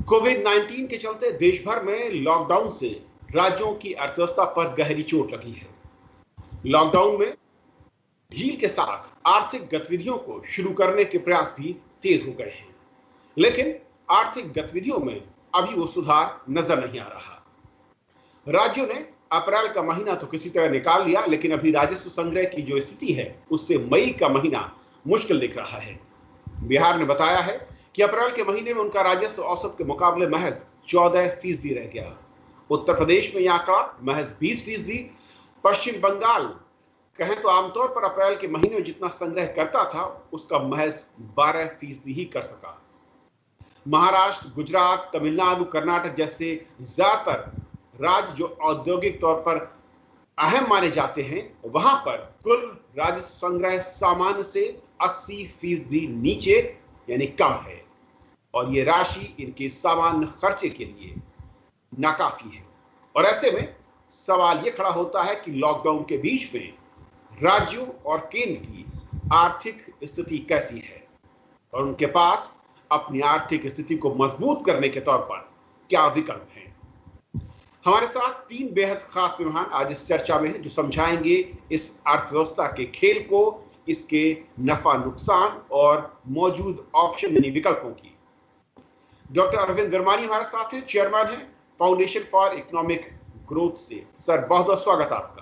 कोविड-19 के चलते देश भर में लॉकडाउन से राज्यों की अर्थव्यवस्था पर गहरी चोट लगी है। लॉकडाउन में ढील के साथ आर्थिक गतिविधियों को शुरू करने के प्रयास भी तेज हो गए हैं, लेकिन आर्थिक गतिविधियों में अभी वो सुधार नजर नहीं आ रहा। राज्यों ने अप्रैल का महीना तो किसी तरह निकाल लिया, लेकिन अभी राजस्व संग्रह की जो स्थिति है उससे मई का महीना मुश्किल दिख रहा है। बिहार ने बताया है कि अप्रैल के महीने में उनका राजस्व औसत के मुकाबले महज 14% रह गया। उत्तर प्रदेश में यह आंकड़ा महज 20%। पश्चिम बंगाल कहें तो आमतौर पर अप्रैल के महीने में जितना संग्रह करता था उसका महज 12% ही कर सका। महाराष्ट्र, गुजरात, तमिलनाडु, कर्नाटक जैसे ज्यादातर राज्य जो औद्योगिक तौर पर अहम माने जाते हैं, वहां पर कुल राजस्व संग्रह सामान्य से 80% नीचे यानी कम है, और ये राशि इनके सामान्य खर्चे के लिए नाकाफी है। और ऐसे में सवाल ये खड़ा होता है कि लॉकडाउन के बीच में राज्यों और केंद्र की आर्थिक स्थिति कैसी है और उनके पास अपनी आर्थिक स्थिति को मजबूत करने के तौर पर क्या विकल्प हैं। हमारे साथ 3 बेहद खास मेहमान आज इस चर्चा में हैं जो समझाएंगे इस अर्थव्यवस्था के खेल को, इसके नफा नुकसान और मौजूद ऑप्शन यानी विकल्पों की। डॉक्टर अरविंद वर्मानी हमारे साथ हैं, चेयरमैन हैं फाउंडेशन फॉर इकोनॉमिक ग्रोथ से। सर बहुत बहुत स्वागत आपका।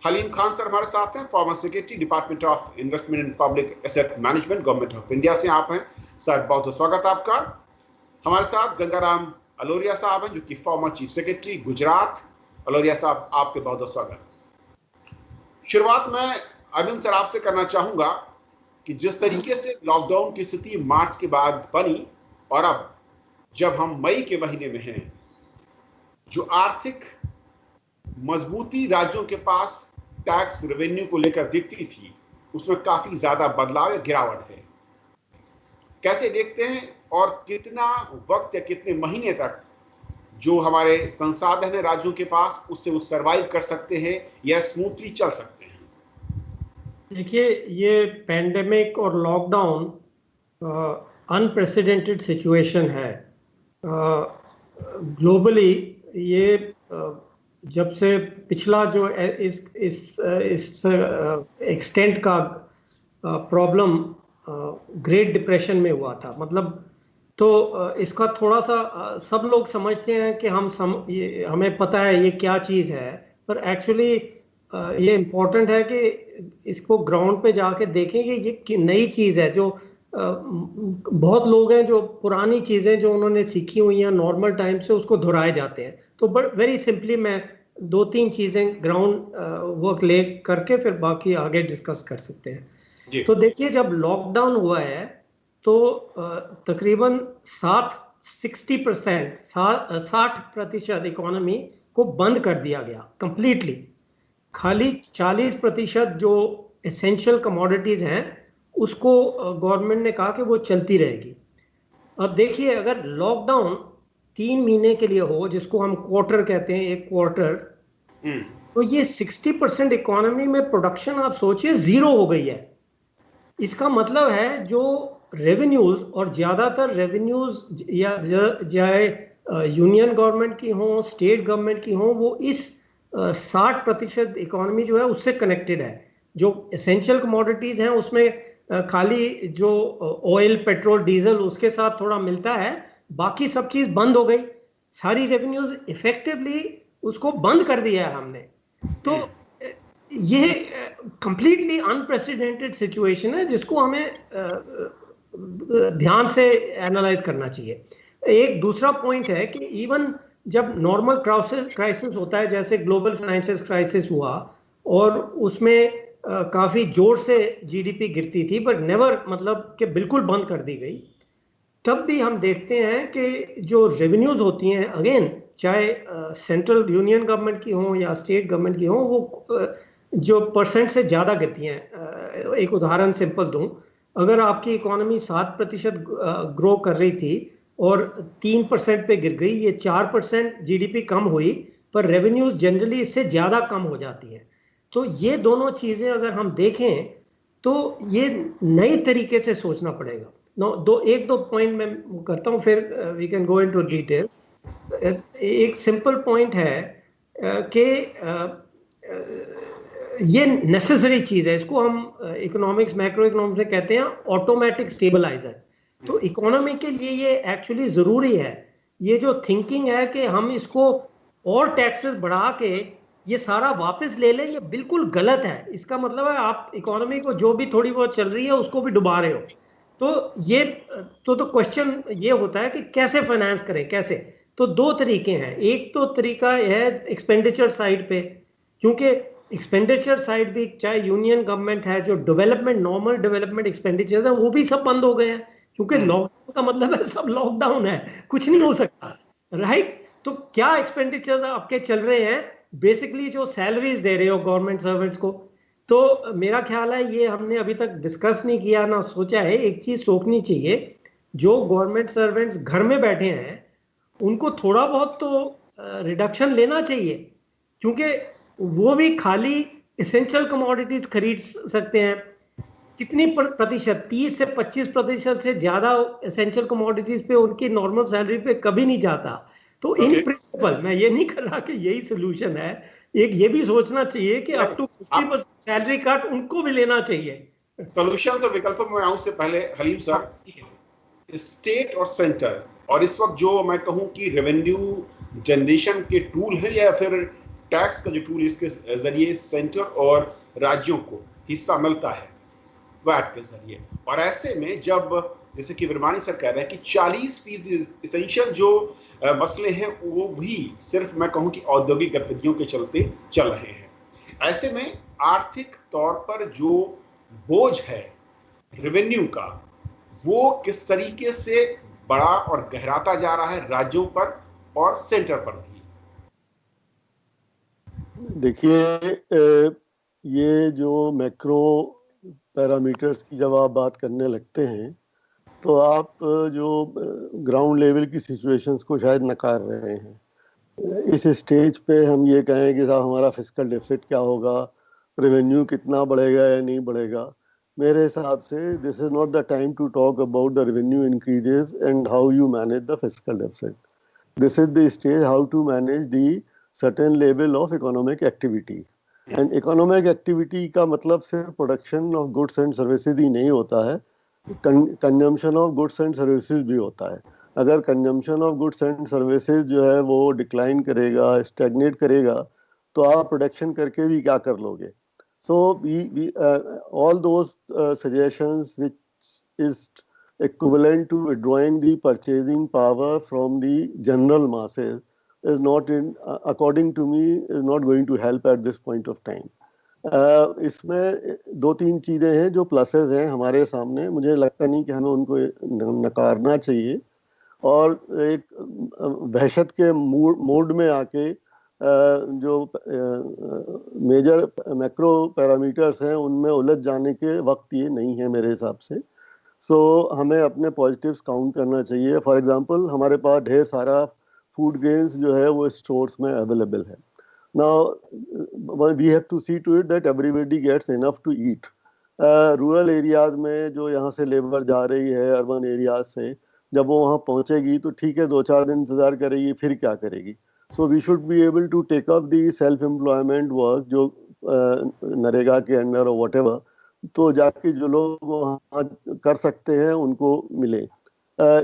हलीम खान सर हमारे साथ हैं, former secretary department of investment and public asset management government of India से आप हैं। सर बहुत बहुत स्वागत आपका। हमारे साथ गंगाराम अलोरिया साहब हैं जो कि फॉर्मर चीफ सेक्रेटरी गुजरात। अलोरिया साहब आपके बहुत बहुत स्वागत। शुरुआत में अरविंद सर आपसे करना चाहूंगा कि जिस तरीके से लॉकडाउन की स्थिति मार्च के बाद बनी और अब जब हम मई के महीने में हैं, जो आर्थिक मजबूती राज्यों के पास टैक्स रेवेन्यू को लेकर दिखती थी उसमें काफी ज्यादा बदलाव या गिरावट है। कैसे देखते हैं और कितना वक्त या कितने महीने तक जो हमारे संसाधन है राज्यों के पास उससे वो सर्वाइव कर सकते हैं या स्मूथली चल सकते हैं? देखिए, ये पैंडेमिक और लॉकडाउन अनप्रेसिडेंटेड सिचुएशन है ग्लोबली। ये जब से पिछला जो इस एक्सटेंट का प्रॉब्लम ग्रेट डिप्रेशन में हुआ था, मतलब तो इसका थोड़ा सा सब लोग समझते हैं कि हमें पता है ये क्या चीज़ है, पर एक्चुअली ये इम्पोर्टेंट है कि इसको ग्राउंड पे जाके देखें कि ये नई चीज़ है। जो बहुत लोग हैं जो पुरानी चीज़ें जो उन्होंने सीखी हुई हैं नॉर्मल टाइम से उसको दोहराए जाते हैं। तो वेरी सिंपली मैं 2-3 चीज़ें ग्राउंड वर्क ले करके फिर बाकी आगे डिस्कस कर सकते हैं। तो देखिए, जब लॉकडाउन हुआ है तो तकरीबन 60% इकोनॉमी को बंद कर दिया गया कंप्लीटली। खाली 40% जो एसेंशियल कमोडिटीज़ हैं उसको गवर्नमेंट ने कहा कि वो चलती रहेगी। अब देखिए, अगर लॉकडाउन 3 महीने के लिए हो, जिसको हम क्वार्टर कहते हैं, एक क्वार्टर, तो ये 60% इकोनॉमी में प्रोडक्शन आप सोचिए 0 हो गई है। इसका मतलब है जो रेवेन्यूज, और ज्यादातर रेवेन्यूज या चाहे यूनियन गवर्नमेंट की हो, स्टेट गवर्नमेंट की हो, वो इस 60% इकोनॉमी जो है उससे कनेक्टेड है। जो एसेंशियल कमोडिटीज हैं उसमें खाली जो ऑयल, पेट्रोल, डीजल उसके साथ थोड़ा मिलता है, बाकी सब चीज बंद हो गई। सारी रेवेन्यूज इफेक्टिवली उसको बंद कर दिया है हमने। तो ये कंप्लीटली अनप्रेसिडेंटेड सिचुएशन है जिसको हमें ध्यान से एनालाइज करना चाहिए। एक दूसरा पॉइंट है कि इवन जब नॉर्मल क्राइसिस होता है, जैसे ग्लोबल फाइनेंशियल क्राइसिस हुआ और उसमें काफी जोर से जीडीपी गिरती थी, बट नेवर मतलब कि बिल्कुल बंद कर दी गई, तब भी हम देखते हैं कि जो रेवेन्यूज होती हैं, अगेन चाहे सेंट्रल यूनियन गवर्नमेंट की हो या स्टेट गवर्नमेंट की हो, वो जो परसेंट से ज़्यादा गिरती हैं। एक उदाहरण सिंपल दूं, अगर आपकी इकोनॉमी 7% ग्रो कर रही थी और 3% पे गिर गई, ये 4% जीडीपी कम हुई, पर रेवेन्यूज जनरली इससे ज़्यादा कम हो जाती हैं। तो ये दोनों चीज़ें अगर हम देखें तो ये नए तरीके से सोचना पड़ेगा। एक दो पॉइंट मैं करता हूँ, फिर we can go into detail. एक सिंपल पॉइंट है कि ये नेसेसरी चीज है, इसको हम इकोनॉमिक्स, मैक्रो इकोनॉमिक्स में कहते हैं ऑटोमेटिक स्टेबलाइजर। तो इकोनॉमी के लिए ये एक्चुअली जरूरी है। ये जो थिंकिंग है कि हम इसको और टैक्सेस बढ़ा के ये सारा वापस ले लें, ये बिल्कुल गलत है। इसका मतलब है आप इकोनॉमी को जो भी थोड़ी बहुत चल रही है उसको भी डुबा रहे हो। तो ये तो क्वेश्चन ये होता है कि कैसे फाइनेंस करें, कैसे। तो दो तरीके हैं। एक तो तरीका है एक्सपेंडिचर साइड पे, क्योंकि एक्सपेंडिचर साइड भी, चाहे यूनियन गवर्नमेंट है, जो डेवलपमेंट, नॉर्मल डेवलपमेंट एक्सपेंडिचर है वो भी सब बंद हो गए हैं, क्योंकि लॉकडाउन का मतलब है सब लॉकडाउन है, कुछ नहीं हो सकता, राइट। तो क्या एक्सपेंडिचर्स आपके चल रहे हैं? बेसिकली जो सैलरीज दे रहे हो गवर्नमेंट सर्वेंट्स को। तो मेरा ख्याल है ये हमने अभी तक डिस्कस नहीं किया ना सोचा है। एक चीज सोचनी चाहिए, जो गवर्नमेंट सर्वेंट्स घर में बैठे हैं उनको थोड़ा बहुत तो रिडक्शन लेना चाहिए, क्योंकि वो भी खाली एसेंशियल कमोडिटीज खरीद सकते हैं। कितनी प्रतिशत, 30 से 25% से ज्यादा एसेंशियल कमोडिटीज पे उनकी नॉर्मल सैलरी पे कभी नहीं जाता। तो इन प्रिंसिपल मैं ये नहीं कर रहा कि यही सोल्यूशन है, एक ये भी सोचना चाहिए कि अप टू 50% सैलरी कट उनको भी लेना चाहिए। सोल्यूशन तो विकल्पों में आऊं से पहले हलीम सर, स्टेट और सेंटर, और इस वक्त जो मैं कहूं कि रेवेन्यू जनरेशन के टूल है या फिर टैक्स का जो टूल, इसके जरिए सेंटर और राज्यों को हिस्सा मिलता है वैट के जरिए। और ऐसे में जब, जैसे कि विरमानी सर कह रहे हैं कि 40% इसेंशियल जो मसले हैं वो भी सिर्फ मैं कहूं कि औद्योगिक गतिविधियों के चलते चल रहे हैं। ऐसे में आर्थिक तौर पर जो बोझ है रेवेन्यू का, वो किस तरीके से बड़ा और गहराता जा रहा है राज्यों पर और सेंटर पर भी। देखिए, ये जो मैक्रो पैरामीटर्स की जब आप बात करने लगते हैं तो आप जो ग्राउंड लेवल की सिचुएशंस को शायद नकार रहे हैं। इस स्टेज पे हम ये कहें कि साहब हमारा फिस्कल डेफिसिट क्या होगा, रेवेन्यू कितना बढ़ेगा या नहीं बढ़ेगा, मेरे हिसाब से this is not the time to talk about the revenue increases and how you manage the fiscal deficit. This is the stage how to manage the certain level of economic activity. And economic activity का मतलब सिर्फ production of goods and services ही नहीं होता है, consumption of goods and services भी होता है। अगर consumption of goods and services जो है वो डिक्लाइन करेगा, स्टैग्नेट करेगा, तो आप प्रोडक्शन करके भी क्या कर लोगे। So all those suggestions which is equivalent to withdrawing the purchasing power from the general masses is not in according to me is not going to help at this point of time. इसमें दो तीन चीज़ें हैं जो pluses हैं हमारे सामने, मुझे लगता नहीं कि हमें उनको नकारना चाहिए। और एक वहशत के मोड में आके जो मेजर मैक्रो पैरामीटर्स हैं उनमें उलझ जाने के वक्त ये नहीं है मेरे हिसाब से। सो हमें अपने पॉजिटिव्स काउंट करना चाहिए। फॉर एग्जांपल हमारे पास ढेर सारा फूड ग्रेन्स जो है वो स्टोर्स में अवेलेबल है। Now we have to see to it that everybody gets enough to eat. Rural areas में जो यहाँ से लेबर जा रही है अर्बन एरियाज से, जब वो वहाँ पहुँचेगी तो ठीक है 2-4 दिन इंतज़ार करेगी, फिर क्या करेगी। So we should be able to take up the self employment work जो नरेगा के अंडर और वट एवर, तो जाके जो लोग वहाँ कर सकते हैं उनको मिले।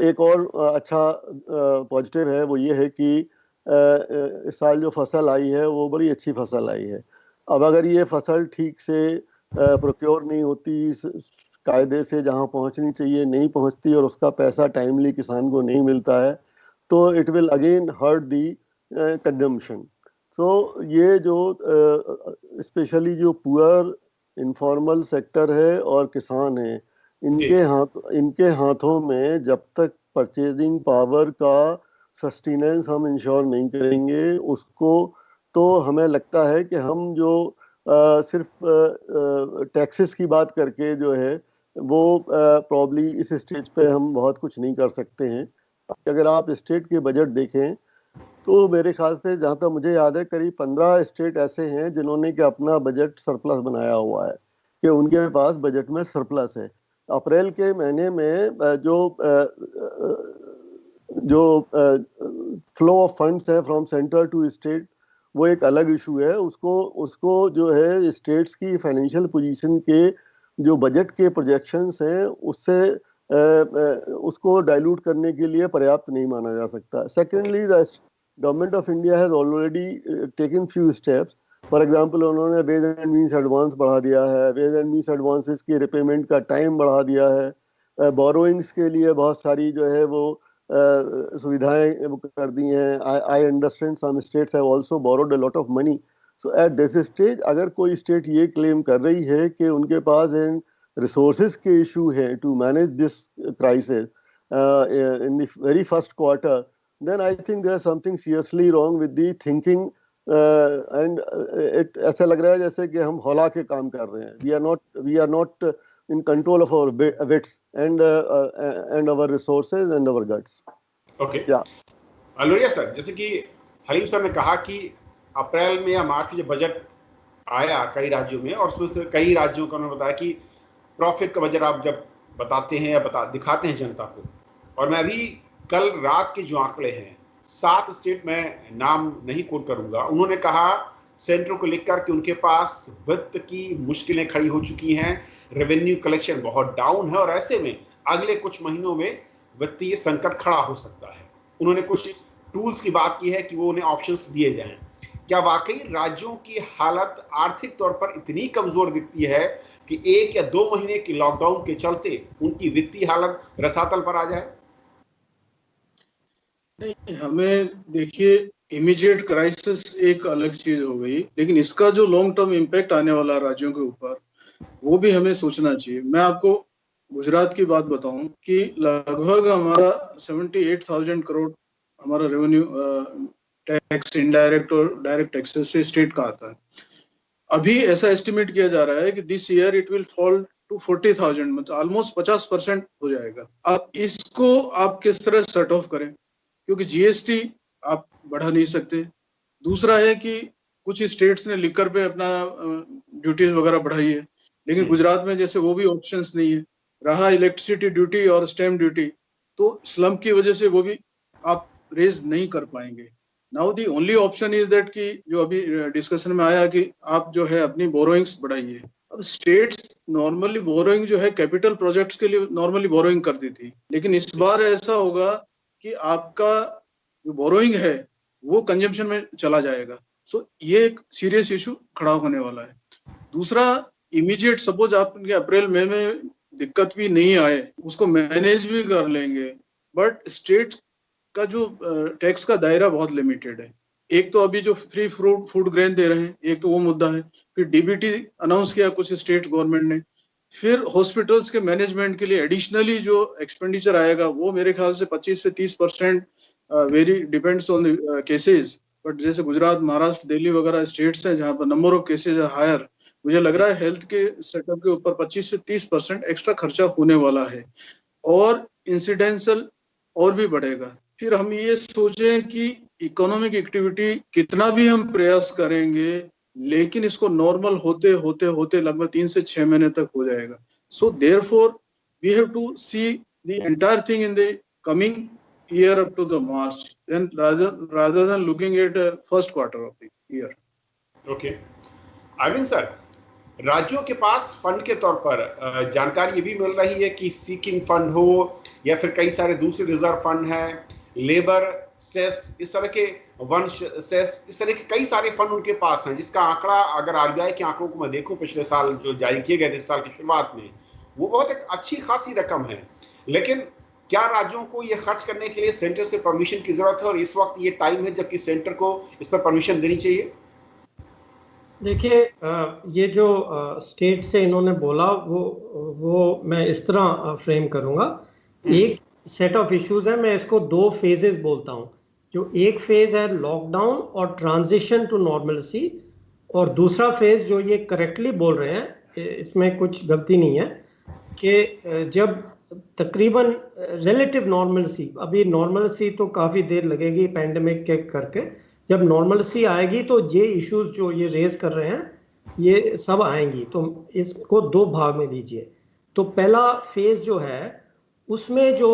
एक और अच्छा पॉजिटिव है वो ये है कि इस साल जो फसल आई है वो बड़ी अच्छी फसल आई है। अब अगर ये फसल ठीक से प्रोक्योर नहीं होती, कायदे से जहाँ पहुँचनी चाहिए नहीं पहुँचती और उसका पैसा टाइमली किसान को नहीं मिलता है, तो it will again hurt the consumption. So ये जो स्पेशली जो पुअर इनफॉर्मल सेक्टर है और किसान है, इनके हाथों में जब तक परचेजिंग पावर का सस्टेनेंस हम इंश्योर नहीं करेंगे उसको, तो हमें लगता है कि हम जो सिर्फ टैक्सेस की बात करके जो है वो प्रॉब्ली इस स्टेज पे हम बहुत कुछ नहीं कर सकते हैं। अगर आप स्टेट के बजट देखें तो मेरे ख्याल से जहाँ तक मुझे याद है करीब 15 स्टेट ऐसे हैं जिन्होंने कि अपना बजट सरप्लस बनाया हुआ है, कि उनके पास बजट में सरप्लस है। अप्रैल के महीने में जो फ्लो ऑफ फंड्स है फ्रॉम सेंटर टू स्टेट, वो एक अलग इशू है। उसको जो है स्टेट्स की फाइनेंशियल पोजीशन के जो बजट के प्रोजेक्शंस हैं उससे उसको डाइल्यूट करने के लिए पर्याप्त नहीं माना जा सकता। Secondly, the government of India has already taken few steps. For example, उन्होंने वेज एंड मीन्स एडवांस बढ़ा दिया है, वेज एंड मीन्स एडवांसेस की रिपेमेंट का टाइम बढ़ा दिया है, बोरोइंग्स के लिए बहुत सारी जो है वो सुविधाएं कर दी हैं। I understand some states have also borrowed a lot of money. So at this stage अगर कोई स्टेट ये क्लेम कर रही है कि उनके पास इन रिसोर्सेज के इशू है to manage this crisis in the very first quarter, then I think there is something seriously wrong with the thinking, and it ऐसा लग रहा है जैसे कि हम हौला के काम कर रहे हैं। we are not in control of our wits and our resources and our guts. Okay. Yeah. अलोरिया सर, जैसे कि हलीम सर ने कहा कि अप्रैल में या मार्च में जब बजट आया कई राज्यों में, और उसमें से कई राज्यों का उन्होंने बताया कि प्रॉफिट का बजट आप जब बताते हैं या दिखाते हैं जनता को, और मैं अभी कल रात के जो आंकड़े हैं 7 स्टेट में नाम नहीं कोट करूंगा, उन्होंने कहा सेंटर को लिखकर कि उनके पास वित्त की मुश्किलें खड़ी हो चुकी हैं, रेवेन्यू कलेक्शन बहुत डाउन है और ऐसे में अगले कुछ महीनों में वित्तीय संकट खड़ा हो सकता है। उन्होंने कुछ टूल्स की बात की है कि वो उन्हें ऑप्शंस दिए जाएं। क्या वाकई राज्यों की हालत आर्थिक तौर पर इतनी कमजोर दिखती है कि 1 या 2 महीने के लॉकडाउन के चलते उनकी वित्तीय हालत रसातल पर आ जाए? नहीं, हमें देखिए इमीडिएट क्राइसिस एक अलग चीज हो गई, लेकिन इसका जो लॉन्ग टर्म इम्पैक्ट आने वाला राज्यों के ऊपर वो भी हमें सोचना चाहिए। मैं आपको गुजरात की बात बताऊं कि लगभग हमारा 78,000 करोड़ हमारा रेवेन्यू टैक्स, इनडायरेक्ट और डायरेक्ट टैक्सेस से स्टेट का आता है। अभी ऐसा एस्टिमेट किया जा रहा है कि this year it will fall to 40,000, मतलब ऑलमोस्ट 50% हो जाएगा। अब इसको आप किस तरह सेट ऑफ करें, क्योंकि जीएसटी आप बढ़ा नहीं सकते। दूसरा है कि कुछ स्टेट्स ने लिकर पे अपना ड्यूटीज वगैरह बढ़ाई है, लेकिन गुजरात में जैसे वो भी ऑप्शंस नहीं है। रहा इलेक्ट्रिसिटी ड्यूटी और स्टैम्प ड्यूटी, तो स्लम की वजह से वो भी आप रेज नहीं कर पाएंगे। Now the only option is that कि जो अभी डिस्कशन में आया कि आप जो है अपनी बोरोइंग्स बढ़ाइए। अब स्टेट्स नॉर्मली बोरोइंग जो है कैपिटल प्रोजेक्ट्स के लिए नॉर्मली बोरोइंग करती थी, लेकिन इस बार ऐसा होगा कि आपका जो बोरोइंग है वो कंजम्पशन में चला जाएगा। सो ये एक सीरियस इशू खड़ा होने वाला है। दूसरा, इमीडिएट सपोज आपके अप्रैल मई में दिक्कत भी नहीं आए, उसको मैनेज भी कर लेंगे, बट स्टेट का जो टैक्स का दायरा बहुत लिमिटेड है। एक तो अभी जो फ्री फूड ग्रेन दे रहे हैं, एक तो वो मुद्दा है। फिर डीबीटी अनाउंस किया कुछ स्टेट गवर्नमेंट ने। फिर हॉस्पिटल्स के मैनेजमेंट के लिए एडिशनली जो एक्सपेंडिचर आएगा वो मेरे ख्याल से 25 से 30% very depends on the cases. But जैसे गुजरात, महाराष्ट्र, दिल्ली वगैरह स्टेट्स हैं जहां पर नंबर ऑफ केसेज है हायर, मुझे लग रहा है हेल्थ के सेटअप के ऊपर 25 से 30% एक्स्ट्रा खर्चा होने वाला है, और इंसिडेंशियल और भी बढ़ेगा। फिर हम ये सोचें कि इकोनॉमिक एक्टिविटी कितना भी हम प्रयास करेंगे, लेकिन इसको नॉर्मल होते होते होते लगभग 3 से 6 महीने तक हो जाएगा। So therefore we have to see the entire thing in the coming year up to the March, then rather than looking at first quarter of the year. Okay. Arvind sir, राज्यों के पास फंड के तौर पर जानकारी ये भी मिल रही है कि सीकिंग फंड हो या फिर कई सारे दूसरे रिजर्व फंड हैं, लेबर सेस, इस तरह के वंश सेस, इस तरह के कई सारे फंड उनके पास हैं, जिसका आंकड़ा अगर आरबीआई के आंकड़ों को मैं देखूं पिछले साल जो जारी किए गए थे इस साल की शुरुआत में, वो बहुत एक अच्छी खासी रकम है। लेकिन क्या राज्यों को ये खर्च करने के लिए सेंटर से परमिशन की जरूरत है, और इस वक्त ये टाइम है जबकि सेंटर को इस पर परमिशन देनी चाहिए? देखिए, ये जो स्टेट से इन्होंने बोला वो मैं इस तरह फ्रेम करूंगा। एक सेट ऑफ इश्यूज है, मैं इसको 2 फेजेस बोलता हूं। जो एक फेज है लॉकडाउन और ट्रांजिशन टू नॉर्मलसी, और दूसरा फेज जो ये करेक्टली बोल रहे हैं, इसमें कुछ गलती नहीं है, कि जब तकरीबन रिलेटिव नॉर्मलसी, अभी नॉर्मलसी तो काफ़ी देर लगेगी पैंडेमिक के करके, जब नॉर्मलसी आएगी तो ये इश्यूज जो ये रेज कर रहे हैं ये सब आएंगी। तो इसको 2 भाग में दीजिए। तो पहला फेज जो है उसमें जो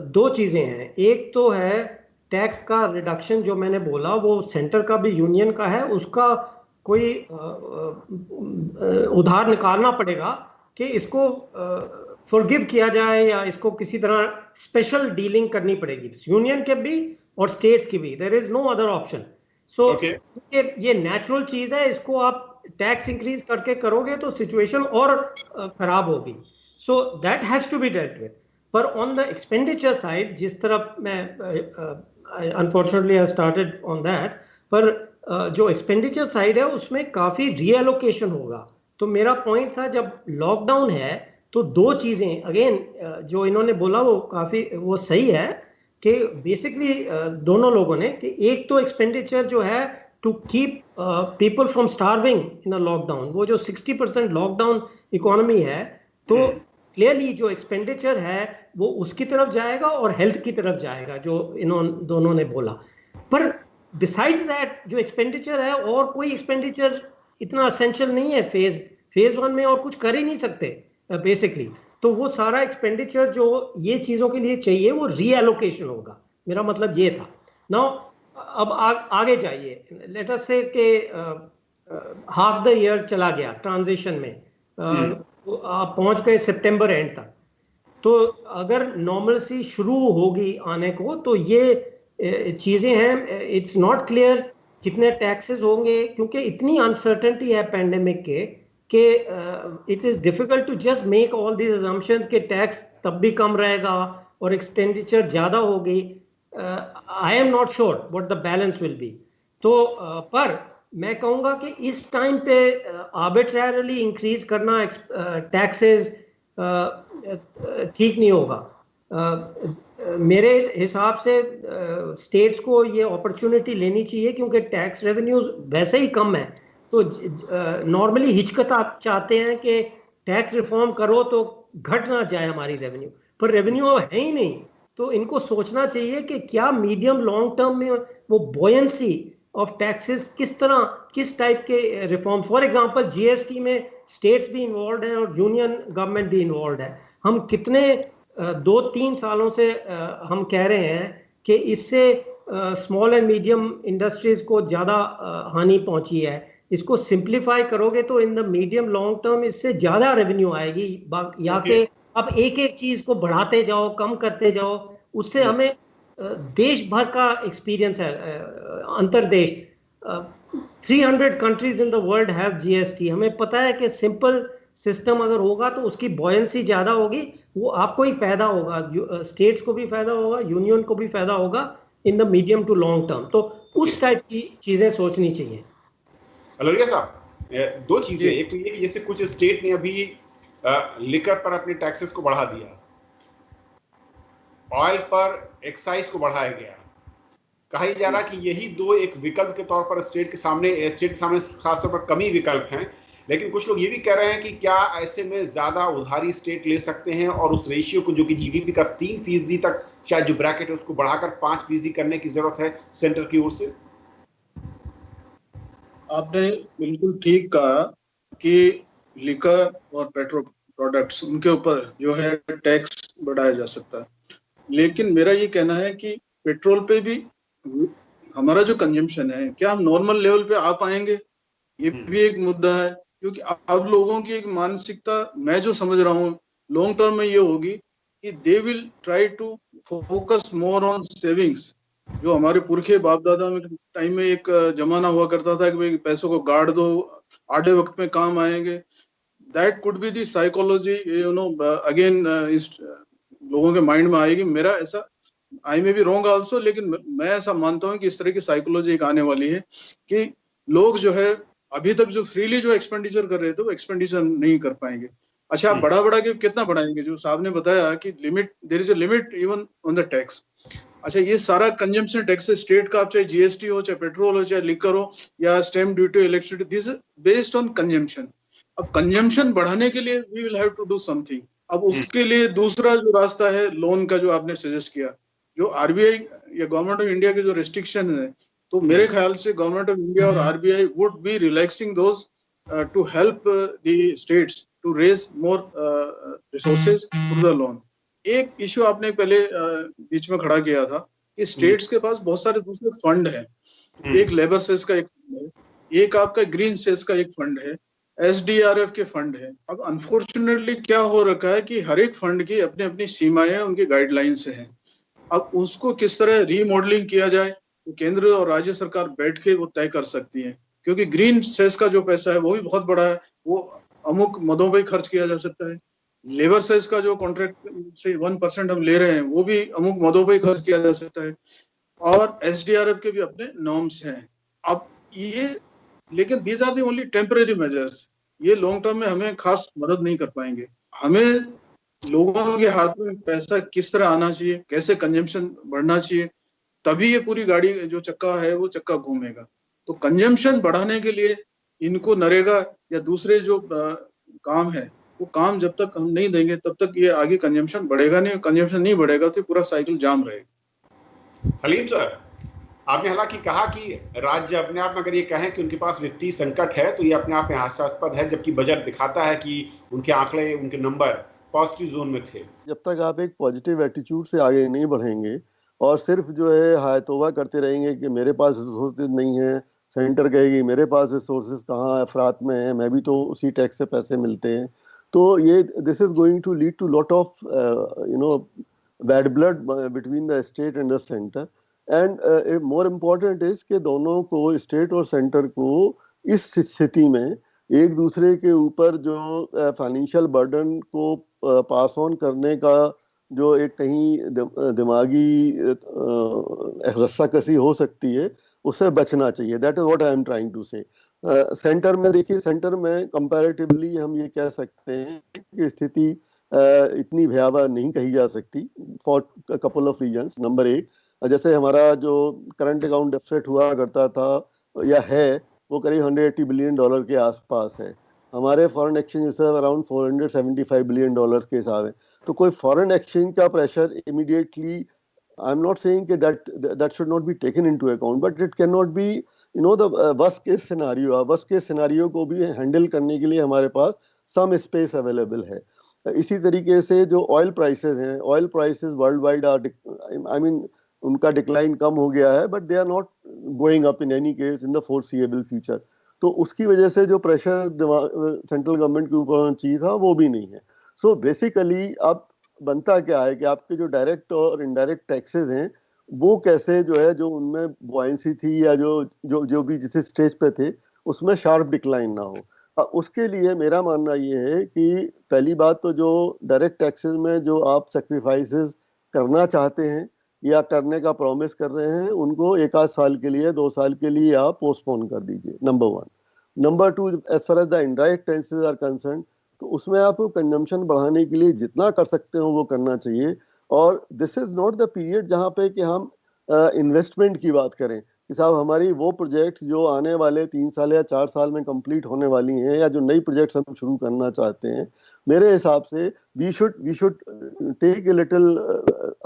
दो चीजें हैं, एक तो है टैक्स का रिडक्शन जो मैंने बोला, वो सेंटर का भी यूनियन का है, उसका कोई उधार निकालना पड़ेगा कि इसको फॉरगिव किया जाए या इसको किसी तरह स्पेशल डीलिंग करनी पड़ेगी यूनियन के भी और स्टेट्स की भी। There is no other option. So ये नेचुरल चीज है, इसको आप टैक्स इंक्रीज करके करोगे तो सिचुएशन और खराब होगी। So that has to be dealt with. पर ऑन द एक्सपेंडिचर साइड, जिस तरफ मैं unfortunately I started on that, पर जो एक्सपेंडिचर साइड है उसमें काफी रीएलोकेशन होगा। तो मेरा पॉइंट था, जब लॉकडाउन है तो दो चीजें अगेन जो इन्होंने बोला वो काफी वो सही है कि बेसिकली दोनों लोगों ने, कि एक तो एक्सपेंडिचर जो है to keep people from starving in a lockdown, वो जो 60% लॉकडाउन इकोनॉमी है, तो क्लियरली जो एक्सपेंडिचर है वो उसकी तरफ जाएगा और हेल्थ की तरफ जाएगा, जो इन्होंने दोनों ने बोला। पर बिसाइड्स दैट जो एक्सपेंडिचर है, और कोई एक्सपेंडिचर इतना असेंशियल नहीं है फेज 1 में, और कुछ कर ही नहीं सकते बेसिकली। तो वो सारा एक्सपेंडिचर जो ये चीजों के लिए चाहिए वो रीएलोकेशन होगा, मेरा मतलब ये था। नाउ अब आगे जाइए, लेट अस से कि हाफ द ईयर चला गया ट्रांजिशन में, आप पहुंच गए सितंबर एंड तक, तो अगर नॉर्मलसी शुरू होगी आने को, तो ये चीजें हैं, इट्स नॉट क्लियर कितने टैक्सेस होंगे, क्योंकि इतनी अनसर्टेनिटी है पैंडेमिक के it is difficult to just make all these assumptions कि टैक्स तब भी कम रहेगा और एक्सपेंडिचर ज्यादा होगी। I am not sure what the balance will be. तो पर मैं कहूंगा कि इस टाइम पे आर्बिट्रेरली इंक्रीज करना टैक्सेस ठीक नहीं होगा। मेरे हिसाब से स्टेट्स को ये अपॉर्चुनिटी लेनी चाहिए, क्योंकि टैक्स रेवेन्यूज वैसे ही कम है, तो नॉर्मली हिचकत आप चाहते हैं कि टैक्स रिफॉर्म करो तो घट ना जाए हमारी रेवेन्यू, पर रेवेन्यू है ही नहीं। तो इनको सोचना चाहिए कि क्या मीडियम लॉन्ग टर्म में वो बॉयंसी ऑफ टैक्सेस किस टाइप के रिफॉर्म, फॉर एग्जांपल जीएसटी में स्टेट्स भी इन्वॉल्व हैं और यूनियन गवर्नमेंट भी इन्वॉल्व है। हम कितने 2-3 सालों से हम कह रहे हैं कि इससे स्मॉल एंड मीडियम इंडस्ट्रीज को ज़्यादा हानि पहुंची है। इसको सिंप्लीफाई करोगे तो इन द मीडियम लॉन्ग टर्म इससे ज़्यादा रेवेन्यू आएगी, या कि अब एक एक चीज़ को बढ़ाते जाओ, कम करते जाओ, उससे हमें देश भर का एक्सपीरियंस है, अंतरदेश 300 countries in the world have GST. हमें पता है कि सिंपल सिस्टम अगर होगा तो उसकी बॉयंसी ज्यादा होगी, वो आपको ही फायदा होगा, स्टेट्स को भी फायदा होगा, यूनियन को भी फायदा होगा in the medium to long term. तो उस टाइप की चीजें सोचनी चाहिए। अलरिया साहब, दो चीजें, एक तो ये कि जैसे कुछ स्टेट ने अभी लिकर पर अपने टैक्सेस को बढ़ा दिया, ऑयल पर एक्साइज को बढ़ाया गया, कहा जा रहा कि यही दो एक विकल्प के तौर पर स्टेट के सामने खासतौर पर कमी विकल्प हैं। लेकिन कुछ लोग ये भी कह रहे हैं कि क्या ऐसे में ज्यादा उधारी स्टेट ले सकते हैं और उस रेशियो को, जो कि जीडीपी का 3% तक शायद जो ब्रैकेट है, उसको बढ़ाकर 5% करने की जरूरत है सेंटर की ओर से। आपने बिल्कुल ठीक कहा कि लिकर और पेट्रो प्रोडक्ट्स, उनके ऊपर जो है टैक्स बढ़ाया जा सकता है। लेकिन मेरा ये कहना है कि पेट्रोल पे भी हमारा जो कंजम्पशन है, क्या हम नॉर्मल लेवल पे आ पाएंगे, ये भी एक मुद्दा है। क्योंकि अब लोगों की एक मानसिकता, मैं जो समझ रहा हूँ लॉन्ग टर्म में ये होगी कि they will try to focus more on savings. जो हमारे पुरखे बाप दादा में टाइम में एक जमाना हुआ करता था कि भाई पैसों को गाड़ दो, आधे वक्त में काम आएंगे, that could be the psychology, you know, again लोगों के माइंड में आएगी। मेरा ऐसा, आई मे बी रॉन्ग आल्सो, लेकिन मैं ऐसा मानता हूँ कि इस तरह की साइकोलॉजी एक आने वाली है कि लोग जो है अभी तक जो फ्रीली जो एक्सपेंडिचर कर रहे थे वो एक्सपेंडिचर नहीं कर पाएंगे। अच्छा, आप बढ़ा के कितना बढ़ाएंगे? जो साहब ने बताया कि limit, there is a limit even on the tax. अच्छा, ये सारा कंजम्पशन टैक्स स्टेट का, आप चाहे जीएसटी हो, चाहे पेट्रोल हो, चाहे लिकर हो, या stamp duty, electricity, this based on consumption. अब कंजम्पशन बढ़ाने के लिए we will have to do something. अब उसके लिए दूसरा जो रास्ता है लोन का, जो आपने सजेस्ट किया, जो आरबीआई या गवर्नमेंट ऑफ इंडिया के जो रिस्ट्रिक्शन है, तो मेरे ख्याल से गवर्नमेंट ऑफ इंडिया और RBI would be relaxing those two help the states to raise more resources through the loan. एक इश्यू आपने पहले बीच में खड़ा किया था कि स्टेट्स के पास बहुत सारे दूसरे फंड हैं, एक लेबर सेस का एक फंड है, एक आपका ग्रीन सेस का एक फंड है, SDRF के फंड है। अब अनफॉर्चुनेटली क्या हो रखा है कि हर एक फंड की अपनी अपनी सीमाएं, उनकी गाइडलाइंस हैं। अब उसको किस तरह रीमॉडलिंग किया जाए तो केंद्र और राज्य सरकार बैठ के वो तय कर सकती है, क्योंकि ग्रीन सेस का जो पैसा है वो भी बहुत बड़ा है, वो अमुक मदों पे खर्च किया जा सकता है। लेबर सेस का जो कॉन्ट्रैक्ट से 1% हम ले रहे हैं वो भी अमुक मदों पे खर्च किया जा सकता है, और SDRF के भी अपने नॉर्म्स हैं। अब ये, लेकिन these are the only temporary measures, ये लॉन्ग टर्म में हमें खास मदद नहीं कर पाएंगे। हमें लोगों के हाथ में पैसा किस तरह आना चाहिए, कैसे कंजम्पशन बढ़ना चाहिए, तभी ये पूरी गाड़ी जो चक्का है वो चक्का घूमेगा। तो कंजम्पशन बढ़ाने के लिए इनको नरेगा या दूसरे जो काम है वो काम जब तक हम नहीं देंगे तब तक ये आगे कंजम्पशन बढ़ेगा नहीं, कंजम्पशन नहीं बढ़ेगा तो पूरा साइकिल जाम रहेगा। हलीम सर, आपने हालांकि कहा कि राज्य अपने आप में अगर ये कहें कि उनके पास वित्तीय संकट है तो ये अपने आप में हास्यास्पद है, जबकि बजट दिखाता है कि उनके आंकड़े, उनके नंबर पॉजिटिव जोन में थे। जब तक आप एक पॉजिटिव एटीट्यूड से आगे नहीं बढ़ेंगे और सिर्फ जो है हाय तौबा करते रहेंगे कि मेरे पास रिसोर्सेज नहीं है, सेंटर कहेगी मेरे पास रिसोर्सेज कहाँ अफरात में है, मैं भी तो उसी टैक्स से पैसे मिलते हैं, तो ये this is going to lead to lot of bad blood between the state and the centre. And more important is कि दोनों को, स्टेट और सेंटर को, इस स्थिति में एक दूसरे के ऊपर जो फाइनेंशियल बर्डन को पास ऑन करने का जो एक कहीं दिमागी रस्साकसी हो सकती है उससे बचना चाहिए। That is what I am trying to say. Centre में देखिए, सेंटर में कंपैरेटिवली हम ये कह सकते हैं कि स्थिति इतनी भयावह नहीं कही जा सकती for couple of reasons. Number एक, जैसे हमारा जो करंट अकाउंट डेफिसिट हुआ करता था या है वो करीब $180 बिलियन के आसपास है। हमारे foreign exchange reserve around $475 billion के हिसाब है। तो कोई फॉरेन एक्सचेंज का pressure immediately, I am not saying कि that should not be taken into account, but it can not be the worst case scenario. Worst case scenario को भी handle करने के लिए हमारे पास सम स्पेस अवेलेबल है। इसी तरीके से जो ऑयल प्राइसेस हैं, oil prices world wide are, I mean उनका डिक्लाइन कम हो गया है, but they are not going up in any case in the foreseeable future. तो उसकी वजह से जो प्रेशर सेंट्रल गवर्नमेंट के ऊपर होना चाहिए था वो भी नहीं है। सो बेसिकली अब बनता क्या है कि आपके जो डायरेक्ट और इनडायरेक्ट टैक्सेस हैं वो कैसे जो है, जो उनमें बॉयंसी थी या जो भी जिस स्टेज पे थे उसमें शार्प डिक्लाइन ना हो। उसके लिए मेरा मानना ये है कि पहली बात तो जो डायरेक्ट टैक्सेस में जो आप सेक्रीफाइसेस करना चाहते हैं या करने का प्रॉमिस कर रहे हैं उनको 1 आध साल के लिए, 2 साल के लिए आप पोस्टपोन कर दीजिए, number 1। Number 2, as far as the indirect taxes are concern, तो उसमें आप कंजम्पशन बढ़ाने के लिए जितना कर सकते हो वो करना चाहिए। और this is not the period जहाँ पे कि हम इन्वेस्टमेंट की बात करें कि साहब हमारी वो प्रोजेक्ट्स जो आने वाले 3 साल या 4 साल में कंप्लीट होने वाली हैं या जो नई प्रोजेक्ट्स हम शुरू करना चाहते हैं, मेरे हिसाब से we should take a little,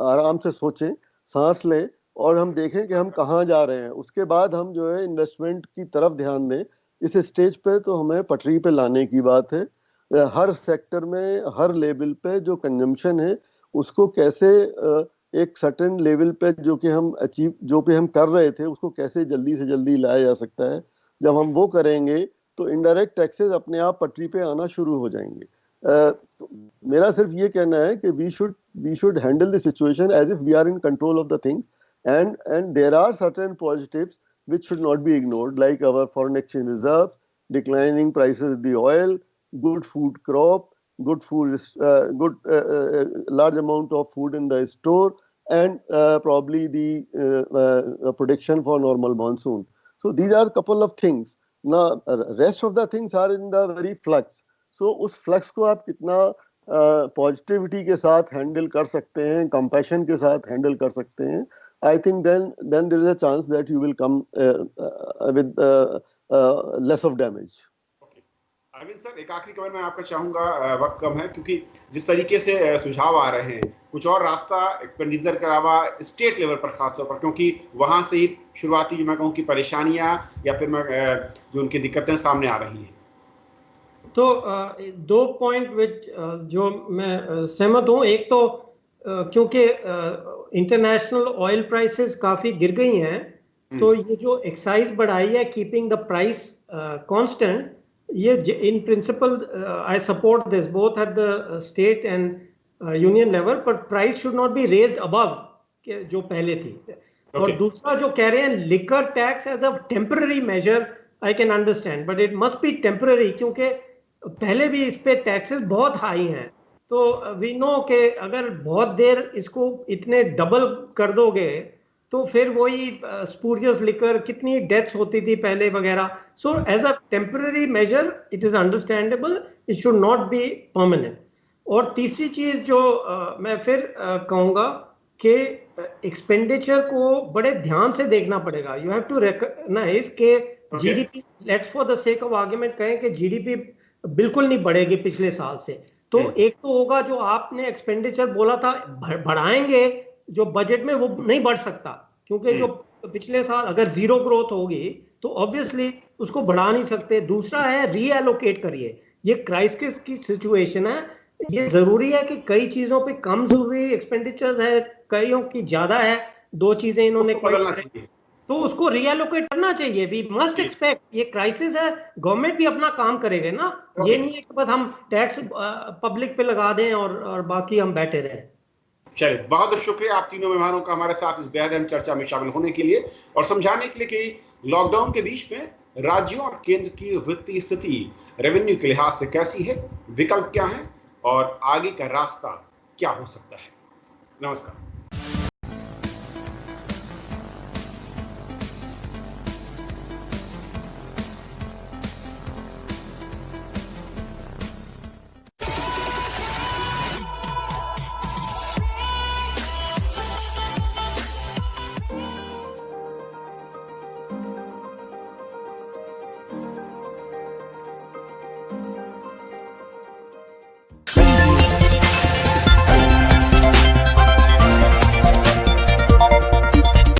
आराम से सोचें, सांस लें और हम देखें कि हम कहाँ जा रहे हैं। उसके बाद हम जो है इन्वेस्टमेंट की तरफ ध्यान दें। इस स्टेज पे तो हमें पटरी पे लाने की बात है। हर सेक्टर में, हर लेवल पे जो कंजम्पशन है उसको कैसे एक सर्टेन लेवल पे जो कि हम कर रहे थे उसको कैसे जल्दी से जल्दी लाया जा सकता है। जब हम वो करेंगे तो इनडायरेक्ट टैक्सेस अपने आप पटरी पे आना शुरू हो जाएंगे। तो मेरा सिर्फ ये कहना है कि we should handle the situation as if we are in control of the things, and there are certain positives which should not be ignored, like our foreign exchange reserves, declining prices of the oil, good food crop, large amount of food in the store, and probably the prediction for normal monsoon. So these are a couple of things. Now rest of the things are in the very flux. So उस flux को आप कितना positivity के साथ handle कर सकते हैं, compassion के साथ हैंडल कर सकते हैं, I think then there is a chance that you will come with less of damage. Arvind sir, एक आखिरी कमेंट मैं आपका चाहूंगा, वक्त कम है क्योंकि जिस तरीके से सुझाव आ रहे हैं, कुछ और रास्ता एक्सपेंडिचर के अलावा स्टेट लेवल पर खासतौर पर, क्योंकि वहां से ही शुरुआती जो मैं कहूँ कि परेशानियां या फिर जो उनकी दिक्कतें सामने आ रही हैं। तो दो पॉइंट विच जो मैं सहमत हूँ। एक तो क्योंकि इंटरनेशनल ऑयल प्राइसेस काफी गिर गई हैं, तो ये जो एक्साइज बढ़ाई है कीपिंग द प्राइस कांस्टेंट, ये in principle I support this both at the state and union level, पर price should not be raised above जो पहले थी। और दूसरा जो कह रहे हैं liquor tax as a temporary measure, I can understand, but it must be temporary, क्योंकि पहले भी इस पे टैक्सेस बहुत हाई हैं। तो वी नो कि अगर बहुत देर इसको इतने डबल कर दोगे तो फिर वही स्पूरियस लिकर, कितनी डेथ्स होती थी पहले वगैरह। So as a temporary measure it is understandable, it should not be permanent. और तीसरी चीज जो मैं फिर कहूँगा कि एक्सपेंडिचर को बड़े ध्यान से देखना पड़ेगा। यू हैव टू रिकॉग्नाइज के GDP, let's for the sake of argument कहें कि जीडीपी बिल्कुल नहीं बढ़ेगी पिछले साल से, तो एक तो होगा जो आपने एक्सपेंडिचर बोला था बढ़ाएंगे जो बजट में, वो नहीं बढ़ सकता, क्योंकि जो पिछले साल अगर जीरो ग्रोथ होगी तो ऑब्वियसली उसको बढ़ा नहीं सकते। दूसरा है रीएलोकेट करिए, ये क्राइसिस की सिचुएशन है, ये जरूरी है कि कई चीजों पे कम जरूरी एक्सपेंडिचर्स है, कईयों की ज्यादा है, दो चीजें इन्होंने बदलना चाहिए, तो उसको रीएलोकेट करना चाहिए। वी मस्ट एक्सपेक्ट, ये क्राइसिस है, गवर्नमेंट भी अपना काम करेगा ना। ये नहीं है कि बस हम टैक्स पब्लिक पे लगा दें और बाकी हम बैठे रहे। चलिए, बहुत बहुत शुक्रिया आप तीनों मेहमानों का हमारे साथ इस बेहद अहम चर्चा में शामिल होने के लिए और समझाने के लिए कि लॉकडाउन के बीच में राज्यों और केंद्र की वित्तीय स्थिति रेवेन्यू के लिहाज से कैसी है, विकल्प क्या है और आगे का रास्ता क्या हो सकता है। नमस्कार।